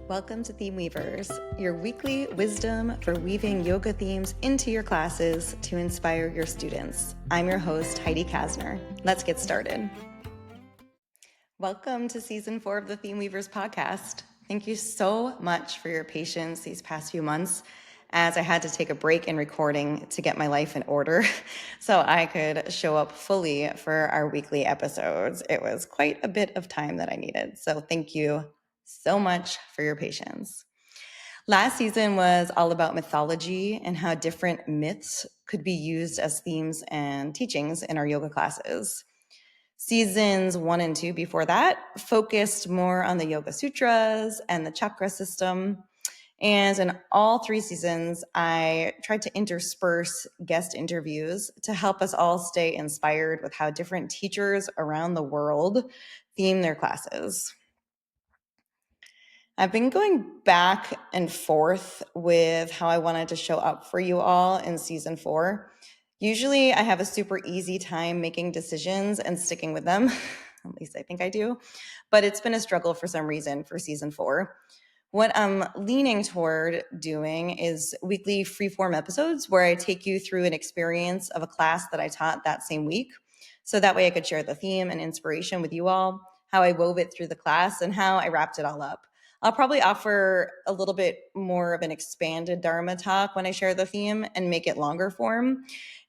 Welcome to Theme Weavers, your weekly wisdom for weaving yoga themes into your classes to inspire your students. I'm your host, Heidi Kasner. Let's get started. Welcome to Season 4 of the Theme Weavers podcast. Thank you so much for your patience these past few months, as I had to take a break in recording to get my life in order so I could show up fully for our weekly episodes. It was quite a bit of time that I needed, so thank you so much for your patience. Last season was all about mythology and how different myths could be used as themes and teachings in our yoga classes. Seasons 1 and 2 before that focused more on the Yoga Sutras and the chakra system. And in all 3 seasons, I tried to intersperse guest interviews to help us all stay inspired with how different teachers around the world theme their classes. I've been going back and forth with how I wanted to show up for you all in season 4. Usually I have a super easy time making decisions and sticking with them. At least I think I do. But it's been a struggle for some reason for season 4. What I'm leaning toward doing is weekly freeform episodes where I take you through an experience of a class that I taught that same week. So that way I could share the theme and inspiration with you all, how I wove it through the class, and how I wrapped it all up. I'll probably offer a little bit more of an expanded Dharma talk when I share the theme and make it longer form.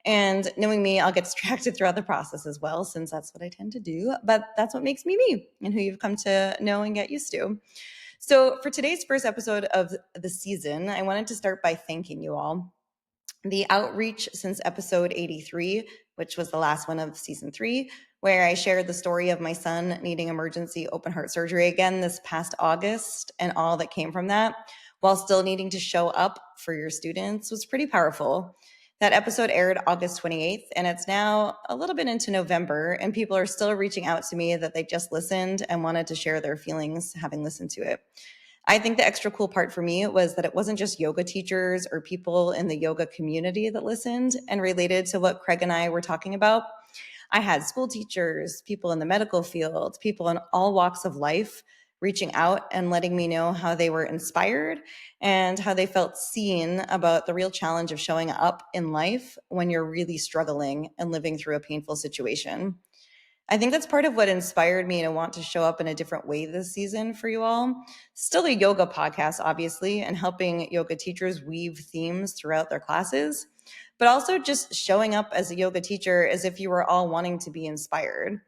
And knowing me, I'll get distracted throughout the process as well, since that's what I tend to do. But that's what makes me me and who you've come to know and get used to. So for today's first episode of the season, I wanted to start by thanking you all. The outreach since episode 83, which was the last one of season 3, where I shared the story of my son needing emergency open heart surgery again this past August and all that came from that, while still needing to show up for your students, was pretty powerful. That episode aired August 28th, and it's now a little bit into November, and people are still reaching out to me that they just listened and wanted to share their feelings having listened to it. I think the extra cool part for me was that it wasn't just yoga teachers or people in the yoga community that listened and related to what Craig and I were talking about. I had school teachers, people in the medical field, people in all walks of life reaching out and letting me know how they were inspired and how they felt seen about the real challenge of showing up in life when you're really struggling and living through a painful situation. I think that's part of what inspired me to want to show up in a different way this season for you all. Still a yoga podcast, obviously, and helping yoga teachers weave themes throughout their classes, but also just showing up as a yoga teacher as if you were all wanting to be inspired.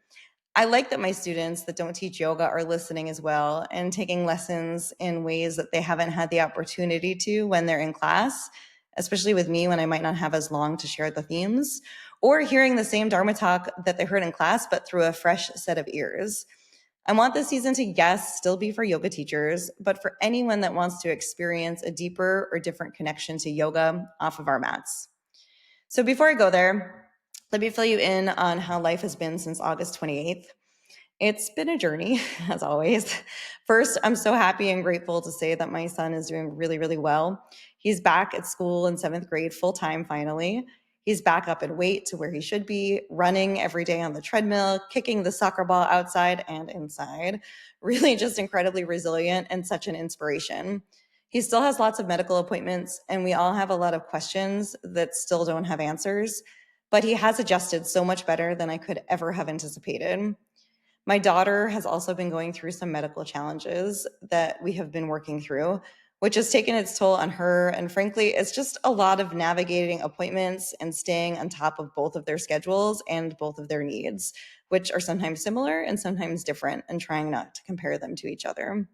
I like that my students that don't teach yoga are listening as well and taking lessons in ways that they haven't had the opportunity to when they're in class, especially with me when I might not have as long to share the themes, or hearing the same Dharma talk that they heard in class, but through a fresh set of ears. I want this season to, yes, still be for yoga teachers, but for anyone that wants to experience a deeper or different connection to yoga off of our mats. So before I go there, let me fill you in on how life has been since August 28th. It's been a journey, as always. First, I'm so happy and grateful to say that my son is doing really, really well. He's back at school in 7th grade full-time finally. He's back up in weight to where he should be, running every day on the treadmill, kicking the soccer ball outside and inside. Really just incredibly resilient and such an inspiration. He still has lots of medical appointments, and we all have a lot of questions that still don't have answers, but he has adjusted so much better than I could ever have anticipated. My daughter has also been going through some medical challenges that we have been working through, which has taken its toll on her. And frankly, it's just a lot of navigating appointments and staying on top of both of their schedules and both of their needs, which are sometimes similar and sometimes different, and trying not to compare them to each other.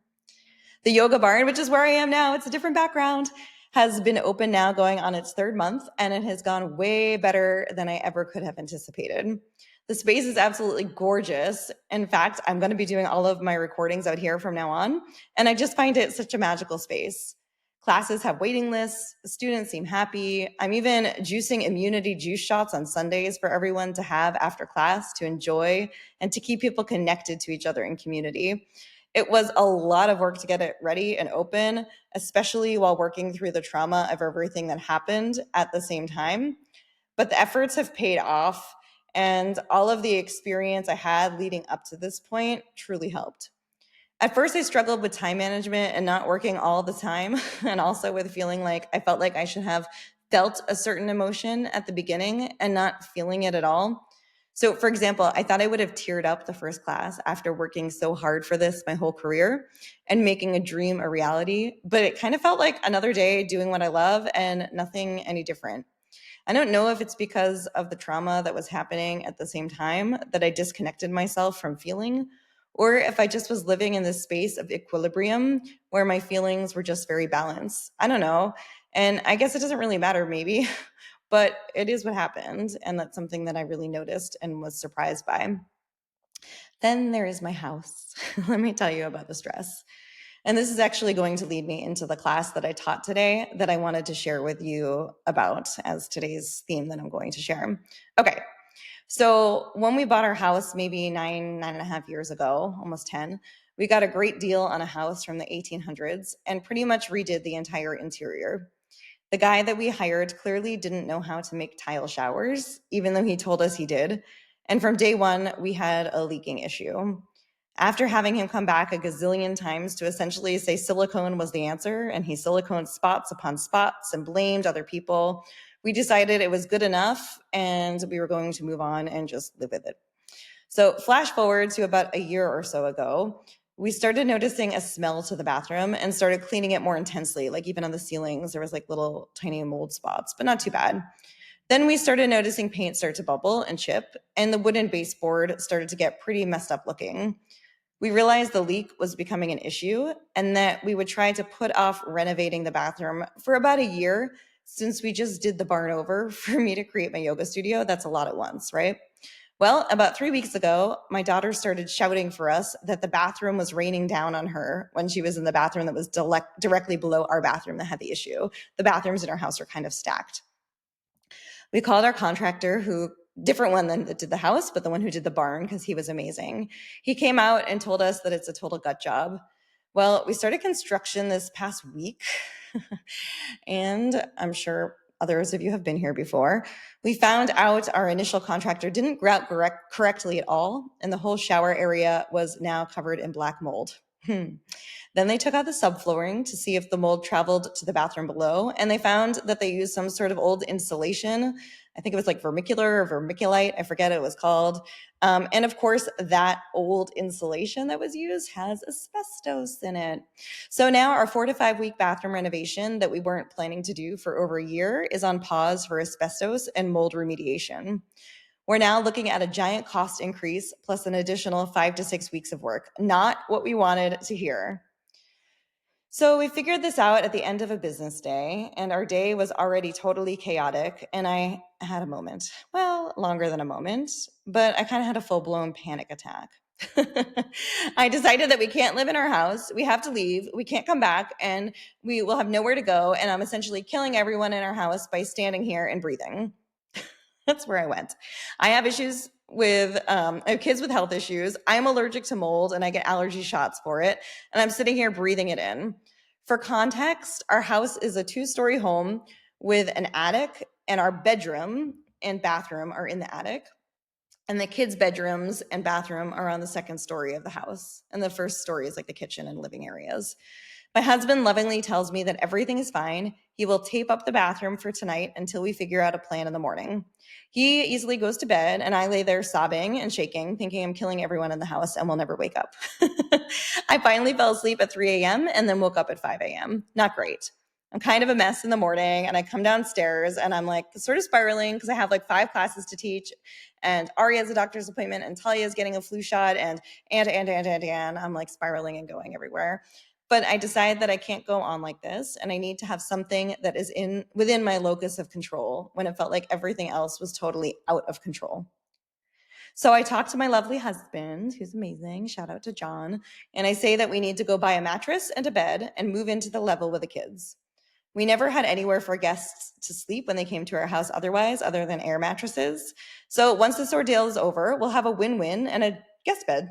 The yoga barn, which is where I am now, it's a different background, has been open now going on its 3rd month, and it has gone way better than I ever could have anticipated. The space is absolutely gorgeous. In fact, I'm going to be doing all of my recordings out here from now on, and I just find it such a magical space. Classes have waiting lists, students seem happy. I'm even juicing immunity juice shots on Sundays for everyone to have after class to enjoy and to keep people connected to each other in community. It was a lot of work to get it ready and open, especially while working through the trauma of everything that happened at the same time. But the efforts have paid off, and all of the experience I had leading up to this point truly helped. At first, I struggled with time management and not working all the time, and also with feeling like I felt like I should have felt a certain emotion at the beginning and not feeling it at all. So, for example, I thought I would have teared up the first class after working so hard for this my whole career and making a dream a reality, but it kind of felt like another day doing what I love and nothing any different. I don't know if it's because of the trauma that was happening at the same time that I disconnected myself from feeling, or if I just was living in this space of equilibrium where my feelings were just very balanced. I don't know. And I guess it doesn't really matter, maybe, but it is what happened. And that's something that I really noticed and was surprised by. Then there is my house. Let me tell you about the stress. And this is actually going to lead me into the class that I taught today that I wanted to share with you about as today's theme that I'm going to share. Okay, so when we bought our house, maybe 9.5 years ago, almost 10, we got a great deal on a house from the 1800s and pretty much redid the entire interior. The guy that we hired clearly didn't know how to make tile showers, even though he told us he did. And from day one, we had a leaking issue. After having him come back a gazillion times to essentially say silicone was the answer, and he siliconed spots upon spots and blamed other people, we decided it was good enough and we were going to move on and just live with it. So, flash forward to about a year or so ago, we started noticing a smell to the bathroom and started cleaning it more intensely. Like even on the ceilings, there was like little tiny mold spots, but not too bad. Then we started noticing paint start to bubble and chip, and the wooden baseboard started to get pretty messed up looking. We realized the leak was becoming an issue and that we would try to put off renovating the bathroom for about a year since we just did the barn over for me to create my yoga studio. That's a lot at once, right? Well, about 3 weeks ago, my daughter started shouting for us that the bathroom was raining down on her when she was in the bathroom that was directly below our bathroom that had the issue. The bathrooms in our house are kind of stacked. We called our contractor, who different one than that did the house, but the one who did the barn, because he was amazing. He came out and told us that it's a total gut job. Well, we started construction this past week, and I'm sure others of you have been here before. We found out our initial contractor didn't grout correctly at all, and the whole shower area was now covered in black mold. Then they took out the subflooring to see if the mold traveled to the bathroom below, and they found that they used some sort of old insulation. I think it was like vermicular or vermiculite. I forget what it was called. And of course, that old insulation that was used has asbestos in it. So now our 4 to 5 week bathroom renovation that we weren't planning to do for over a year is on pause for asbestos and mold remediation. We're now looking at a giant cost increase plus an additional 5 to 6 weeks of work. Not what we wanted to hear. So we figured this out at the end of a business day, and our day was already totally chaotic, and I had a moment. Well, longer than a moment, but I kind of had a full-blown panic attack. I decided that we can't live in our house. We have to leave. We can't come back, and we will have nowhere to go, and I'm essentially killing everyone in our house by standing here and breathing. That's where I went. I have issues with, I have kids with health issues. I'm allergic to mold and I get allergy shots for it. And I'm sitting here breathing it in. For context, our house is a 2-story home with an attic, and our bedroom and bathroom are in the attic. And the kids' bedrooms and bathroom are on the 2nd story of the house. And the 1st story is like the kitchen and living areas. My husband lovingly tells me that everything is fine. He will tape up the bathroom for tonight until we figure out a plan in the morning. He easily goes to bed, and I lay there sobbing and shaking, thinking I'm killing everyone in the house and will never wake up. I finally fell asleep at 3 a.m. and then woke up at 5 a.m. Not great. I'm kind of a mess in the morning, and I come downstairs and I'm like sort of spiraling because I have like 5 classes to teach, and Ari has a doctor's appointment, and Talia is getting a flu shot, and I'm like spiraling and going everywhere. But I decided that I can't go on like this, and I need to have something that is within my locus of control when it felt like everything else was totally out of control. So I talked to my lovely husband, who's amazing, shout out to John, and I say that we need to go buy a mattress and a bed and move into the level with the kids. We never had anywhere for guests to sleep when they came to our house otherwise, other than air mattresses. So once this ordeal is over, we'll have a win-win and a guest bed.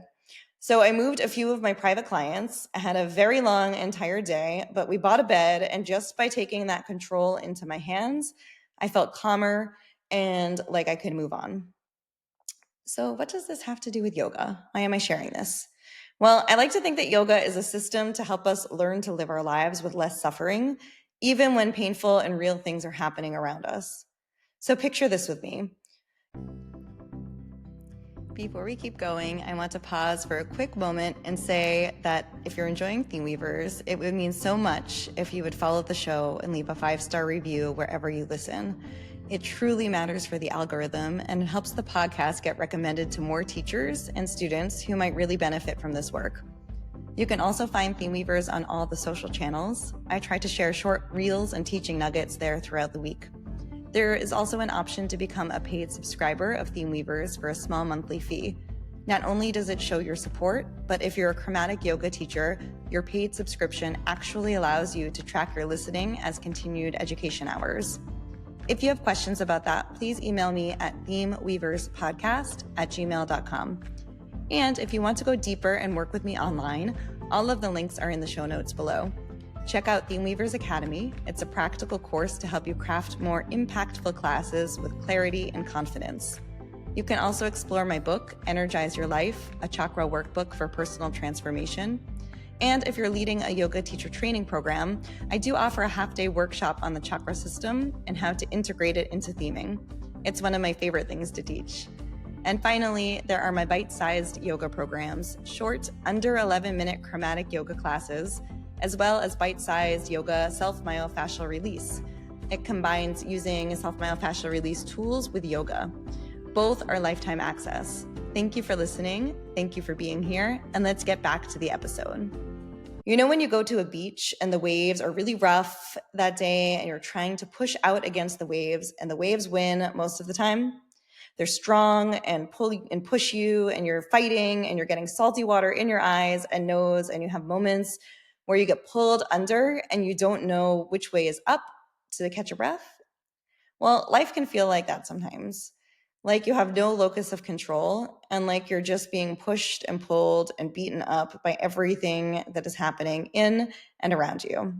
So I moved a few of my private clients. I had a very long entire day, but we bought a bed, and just by taking that control into my hands, I felt calmer and like I could move on. So what does this have to do with yoga? Why am I sharing this? Well, I like to think that yoga is a system to help us learn to live our lives with less suffering, even when painful and real things are happening around us. So picture this with me. Before we keep going, I want to pause for a quick moment and say that if you're enjoying Theme Weavers, it would mean so much if you would follow the show and leave a 5-star review wherever you listen. It truly matters for the algorithm, and it helps the podcast get recommended to more teachers and students who might really benefit from this work. You can also find Theme Weavers on all the social channels. I try to share short reels and teaching nuggets there throughout the week. There is also an option to become a paid subscriber of Theme Weavers for a small monthly fee. Not only does it show your support, but if you're a chromatic yoga teacher, your paid subscription actually allows you to track your listening as continued education hours. If you have questions about that, please email me at themeweaverspodcast@gmail.com. And if you want to go deeper and work with me online, all of the links are in the show notes below. Check out Theme Weavers Academy. It's a practical course to help you craft more impactful classes with clarity and confidence. You can also explore my book, Energize Your Life, a chakra workbook for personal transformation. And if you're leading a yoga teacher training program, I do offer a half-day workshop on the chakra system and how to integrate it into theming. It's one of my favorite things to teach. And finally, there are my bite-sized yoga programs, short, under 11-minute chromatic yoga classes, as well as bite-sized yoga self-myofascial release. It combines using self-myofascial release tools with yoga. Both are lifetime access. Thank you for listening. Thank you for being here. And let's get back to the episode. You know when you go to a beach and the waves are really rough that day and you're trying to push out against the waves and the waves win most of the time? They're strong and pull and push you, and you're fighting and you're getting salty water in your eyes and nose, and you have moments where you get pulled under and you don't know which way is up to catch your breath. Well, life can feel like that sometimes. Like you have no locus of control, and like you're just being pushed and pulled and beaten up by everything that is happening in and around you.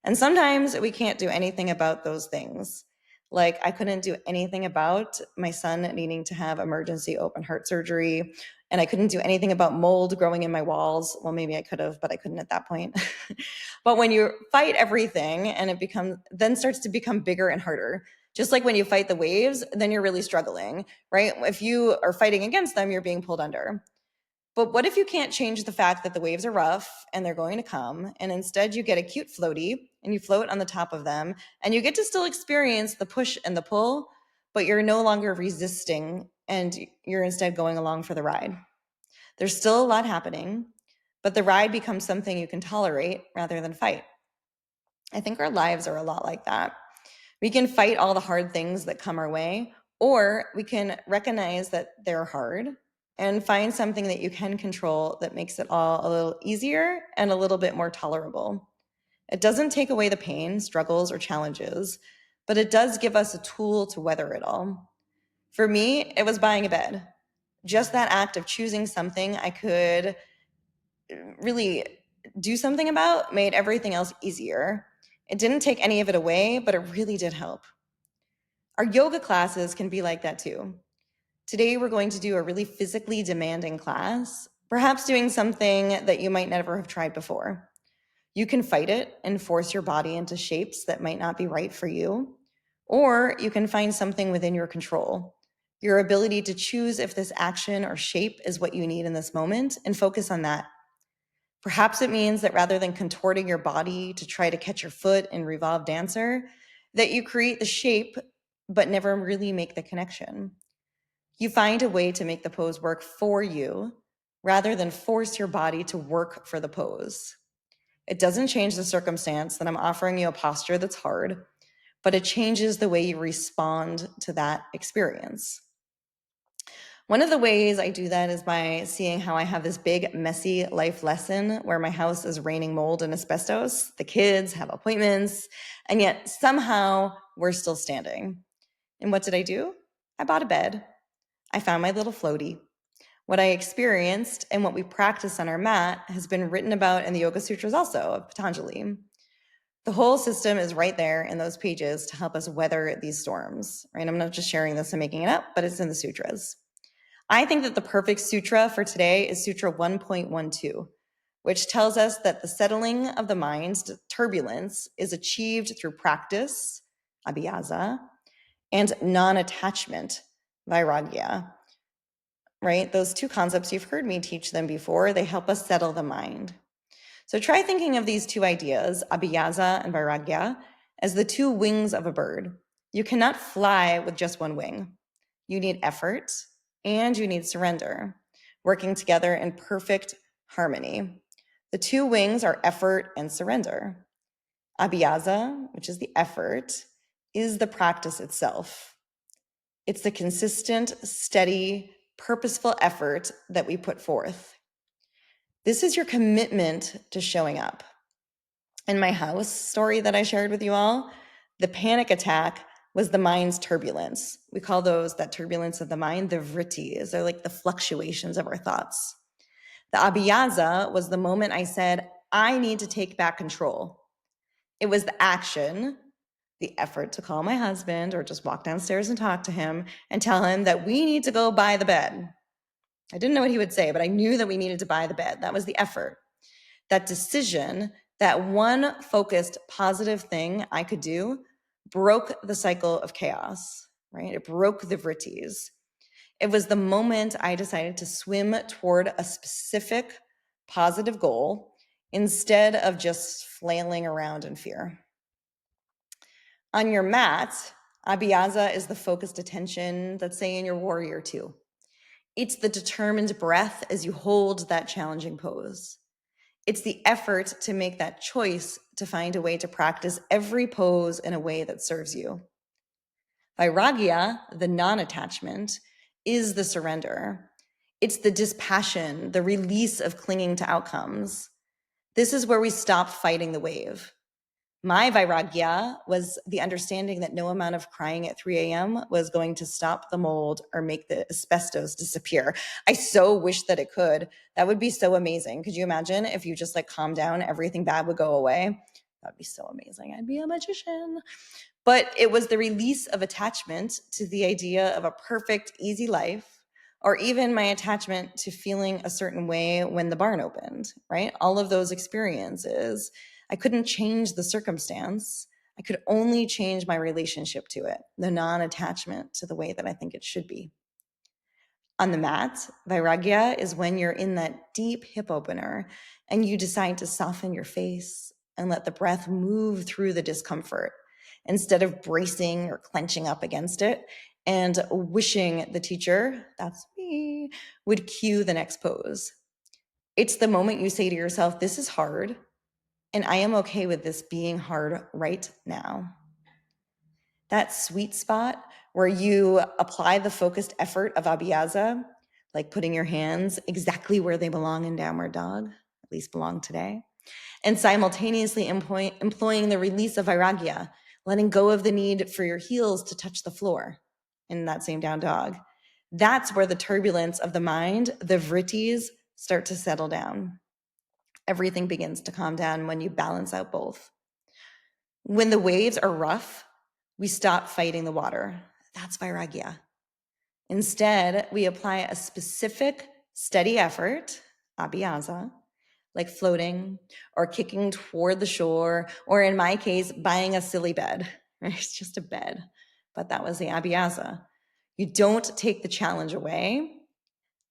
And sometimes we can't do anything about those things. Like I couldn't do anything about my son needing to have emergency open heart surgery. And I couldn't do anything about mold growing in my walls. Well, maybe I could have, but I couldn't at that point. But when you fight everything and it then starts to become bigger and harder. Just like when you fight the waves, then you're really struggling, right? If you are fighting against them, you're being pulled under. But what if you can't change the fact that the waves are rough and they're going to come, and instead you get a cute floaty and you float on the top of them and you get to still experience the push and the pull, but you're no longer resisting and you're instead going along for the ride. There's still a lot happening, but the ride becomes something you can tolerate rather than fight. I think our lives are a lot like that. We can fight all the hard things that come our way, or we can recognize that they're hard and find something that you can control that makes it all a little easier and a little bit more tolerable. It doesn't take away the pain, struggles, or challenges, but it does give us a tool to weather it all. For me, it was buying a bed. Just that act of choosing something I could really do something about made everything else easier. It didn't take any of it away, but it really did help. Our yoga classes can be like that too. Today, we're going to do a really physically demanding class, perhaps doing something that you might never have tried before. You can fight it and force your body into shapes that might not be right for you, or you can find something within your control, your ability to choose if this action or shape is what you need in this moment and focus on that. Perhaps it means that rather than contorting your body to try to catch your foot in revolve dancer, that you create the shape but never really make the connection. You find a way to make the pose work for you rather than force your body to work for the pose. It doesn't change the circumstance that I'm offering you a posture that's hard, but it changes the way you respond to that experience. One of the ways I do that is by seeing how I have this big, messy life lesson where my house is raining mold and asbestos. The kids have appointments, and yet somehow we're still standing. And what did I do? I bought a bed. I found my little floaty. What I experienced and what we practice on our mat has been written about in the Yoga Sutras also of Patanjali. The whole system is right there in those pages to help us weather these storms, right? I'm not just sharing this and making it up, but it's in the sutras. I think that the perfect sutra for today is Sutra 1.12, which tells us that the settling of the mind's turbulence is achieved through practice, abhyasa, and non-attachment, vairagya. Right? Those two concepts, you've heard me teach them before. They help us settle the mind. So try thinking of these two ideas, abhyasa and vairagya, as the two wings of a bird. You cannot fly with just one wing. You need effort and you need surrender, working together in perfect harmony. The two wings are effort and surrender. Abhyasa, which is the effort, is the practice itself. It's the consistent, steady, purposeful effort that we put forth. This is your commitment to showing up. In my house story that I shared with you all, the panic attack was the mind's turbulence. We call that turbulence of the mind, the vrittis. They're like the fluctuations of our thoughts. The abhyasa was the moment I said, I need to take back control. It was the action, the effort to call my husband or just walk downstairs and talk to him and tell him that we need to go buy the bed. I didn't know what he would say, but I knew that we needed to buy the bed. That was the effort. That decision, that one focused positive thing I could do, broke the cycle of chaos, right? It broke the vrittis. It was the moment I decided to swim toward a specific positive goal instead of just flailing around in fear. On your mat, abhyasa is the focused attention, let's say in your warrior two. It's the determined breath as you hold that challenging pose. It's the effort to make that choice to find a way to practice every pose in a way that serves you. Vairagya, the non-attachment, is the surrender. It's the dispassion, the release of clinging to outcomes. This is where we stop fighting the wave. My vairagya was the understanding that no amount of crying at 3 a.m. was going to stop the mold or make the asbestos disappear. I so wish that it could. That would be so amazing. Could you imagine if you just calm down, everything bad would go away? That'd be so amazing. I'd be a magician. But it was the release of attachment to the idea of a perfect, easy life, or even my attachment to feeling a certain way when the barn opened, right? All of those experiences. I couldn't change the circumstance. I could only change my relationship to it, the non-attachment to the way that I think it should be. On the mat, vairagya is when you're in that deep hip opener and you decide to soften your face and let the breath move through the discomfort instead of bracing or clenching up against it and wishing the teacher, that's me, would cue the next pose. It's the moment you say to yourself, this is hard, and I am okay with this being hard right now. That sweet spot where you apply the focused effort of abhyasa, like putting your hands exactly where they belong in downward dog, at least belong today, and simultaneously employing the release of vairagya, letting go of the need for your heels to touch the floor in that same down dog. That's where the turbulence of the mind, the vrittis, start to settle down. Everything begins to calm down when you balance out both. When the waves are rough, we stop fighting the water. That's vairagya. Instead, we apply a specific steady effort, abhyasa, like floating or kicking toward the shore, or in my case, buying a silly bed. Right? It's just a bed, but that was the abhyasa. You don't take the challenge away,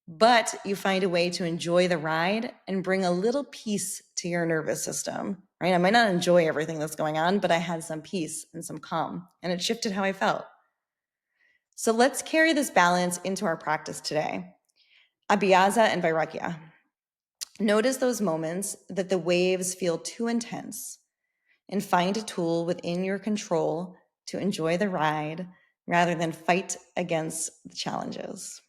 but you find a way to enjoy the ride and bring a little peace to your nervous system, right? I might not enjoy everything that's going on, but I had some peace and some calm, and it shifted how I felt. So let's carry this balance into our practice today. Abhyasa and vairagya. Notice those moments that the waves feel too intense and find a tool within your control to enjoy the ride rather than fight against the challenges.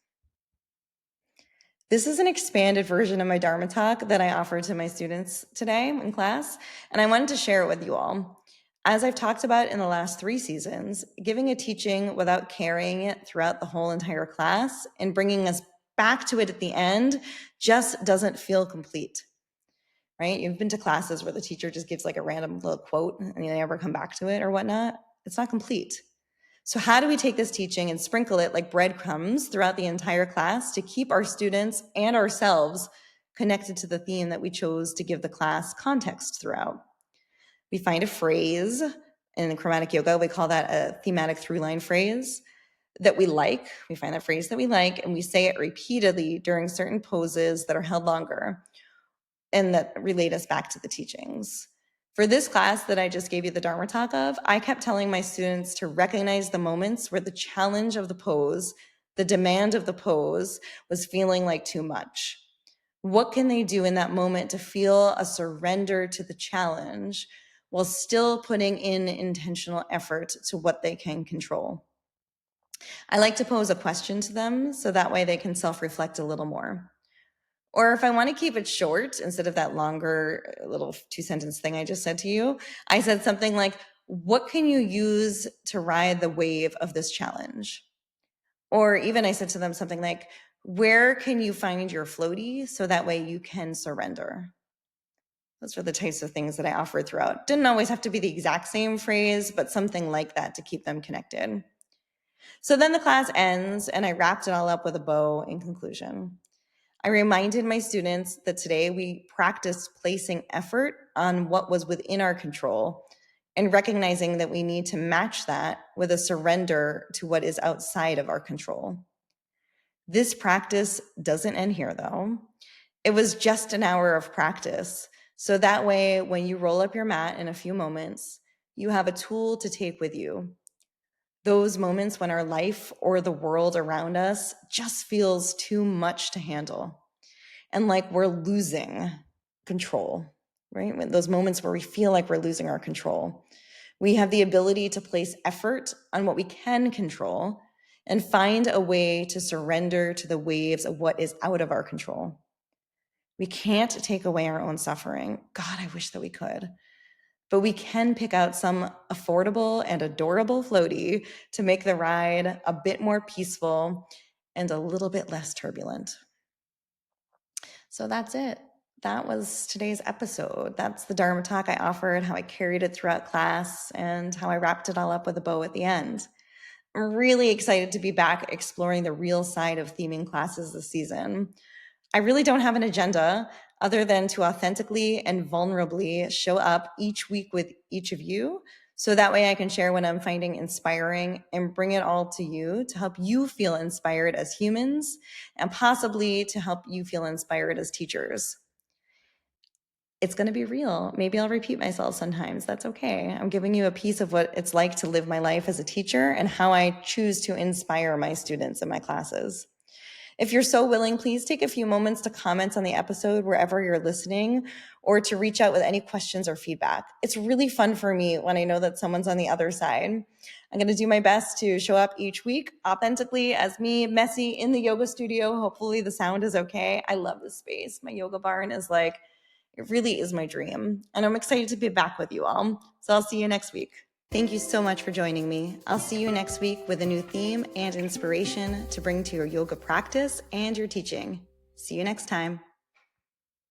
This is an expanded version of my Dharma talk that I offer to my students today in class, and I wanted to share it with you all. As I've talked about in the last 3 seasons, giving a teaching without carrying it throughout the whole entire class and bringing us back to it at the end just doesn't feel complete, right? You've been to classes where the teacher just gives a random little quote and they never come back to it or whatnot. It's not complete. So how do we take this teaching and sprinkle it like breadcrumbs throughout the entire class to keep our students and ourselves connected to the theme that we chose to give the class context throughout? We find a phrase in chromatic yoga, we call that a thematic through-line phrase that we like. We find that phrase that we like, and we say it repeatedly during certain poses that are held longer and that relate us back to the teachings. For this class that I just gave you the Dharma talk of, I kept telling my students to recognize the moments where the challenge of the pose, the demand of the pose, was feeling like too much. What can they do in that moment to feel a surrender to the challenge while still putting in intentional effort to what they can control? I like to pose a question to them so that way they can self-reflect a little more. Or if I want to keep it short, instead of that longer little 2-sentence thing I just said to you, I said something like, what can you use to ride the wave of this challenge? Or even I said to them something like, where can you find your floaty so that way you can surrender? Those were the types of things that I offered throughout. Didn't always have to be the exact same phrase, but something like that to keep them connected. So then the class ends, and I wrapped it all up with a bow in conclusion. I reminded my students that today we practiced placing effort on what was within our control and recognizing that we need to match that with a surrender to what is outside of our control. This practice doesn't end here, though. It was just an hour of practice. So that way, when you roll up your mat in a few moments, you have a tool to take with you. Those moments when our life or the world around us just feels too much to handle and like we're losing control, right? When those moments where we feel like we're losing our control, we have the ability to place effort on what we can control and find a way to surrender to the waves of what is out of our control. We can't take away our own suffering. God, I wish that we could. But we can pick out some affordable and adorable floaty to make the ride a bit more peaceful and a little bit less turbulent. So that's it. That was today's episode. That's the Dharma talk I offered, how I carried it throughout class, and how I wrapped it all up with a bow at the end. I'm really excited to be back exploring the real side of theming classes this season. I really don't have an agenda other than to authentically and vulnerably show up each week with each of you, so that way I can share what I'm finding inspiring and bring it all to you to help you feel inspired as humans and possibly to help you feel inspired as teachers. It's going to be real. Maybe I'll repeat myself sometimes. That's okay. I'm giving you a piece of what it's like to live my life as a teacher and how I choose to inspire my students in my classes. If you're so willing, please take a few moments to comment on the episode wherever you're listening or to reach out with any questions or feedback. It's really fun for me when I know that someone's on the other side. I'm going to do my best to show up each week authentically as me, messy, in the yoga studio. Hopefully the sound is okay. I love this space. My yoga barn is like, it really is my dream. And I'm excited to be back with you all. So I'll see you next week. Thank you so much for joining me. I'll see you next week with a new theme and inspiration to bring to your yoga practice and your teaching. See you next time.